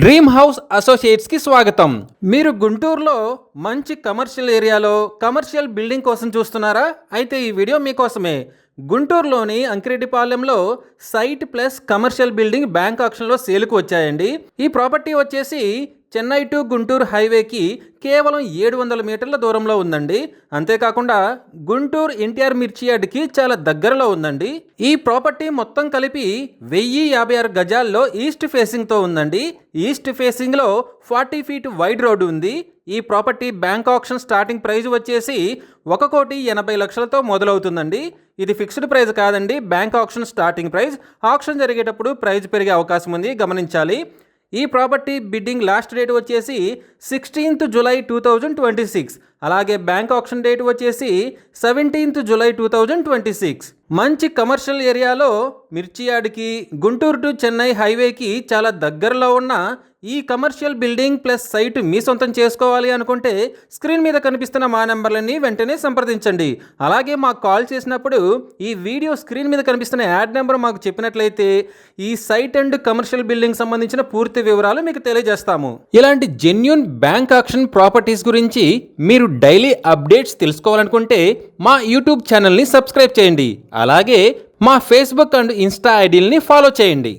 Dream house associates కి స్వాగతం. మీరు గుంటూరులో మంచి కమర్షియల్ ఏరియాలో కమర్షియల్ బిల్డింగ్ కోసం చూస్తున్నారా? అయితే ఈ వీడియో మీకోసమే. గుంటూరులోని అంకిరెడ్డిపాలెంలో site plus commercial building bank ఆక్షన్లో సేల్కు వచ్చాయండి. ఈ ప్రాపర్టీ వచ్చేసి చెన్నై టు గుంటూరు హైవేకి కేవలం 700 మీటర్ల దూరంలో ఉందండి. అంతేకాకుండా గుంటూరు ఎన్టీఆర్ మిర్చి యార్డ్కి చాలా దగ్గరలో ఉందండి. ఈ ప్రాపర్టీ మొత్తం కలిపి 1056 గజాల్లో ఈస్ట్ ఫేసింగ్తో ఉందండి. ఈస్ట్ ఫేసింగ్లో 40 ఫీట్ వైడ్ రోడ్డు ఉంది. ఈ property bank auction starting price వచ్చేసి 1,80,00,000తో మొదలవుతుందండి. ఇది ఫిక్స్డ్ ప్రైస్ కాదండి, bank auction starting price. Auction జరిగేటప్పుడు ప్రైస్ పెరిగే అవకాశం ఉంది, గమనించాలి. ఈ ప్రాపర్టీ బిడ్డింగ్ లాస్ట్ డేట్ వచ్చేసి 16th జూలై 2026. అలాగే బ్యాంక్ ఆక్షన్ డేట్ వచ్చేసి 17th జూలై 2026. మంచి కమర్షియల్ ఏరియాలో మిర్చి యార్డ్కి గుంటూరు టు చెన్నై హైవేకి చాలా దగ్గరలో ఉన్న ఈ కమర్షియల్ బిల్డింగ్ ప్లస్ సైట్ మీ సొంతం చేసుకోవాలి అనుకుంటే స్క్రీన్ మీద కనిపిస్తున్న మా నెంబర్లన్నీ వెంటనే సంప్రదించండి. అలాగే మాకు కాల్ చేసినప్పుడు ఈ వీడియో స్క్రీన్ మీద కనిపిస్తున్న యాడ్ నెంబర్ మాకు చెప్పినట్లయితే ఈ సైట్ అండ్ కమర్షియల్ బిల్డింగ్ సంబంధించిన పూర్తి వివరాలు మీకు తెలియజేస్తాము. ఇలాంటి జెన్యూన్ బ్యాంక్ ఆక్షన్ ప్రాపర్టీస్ గురించి మీరు డైలీ అప్డేట్స్ తెలుసుకోవాలనుకుంటే మా యూట్యూబ్ ఛానల్ని సబ్స్క్రైబ్ చేయండి. అలాగే మా ఫేస్బుక్ అండ్ ఇన్స్టా ఐడీలని ఫాలో చేయండి.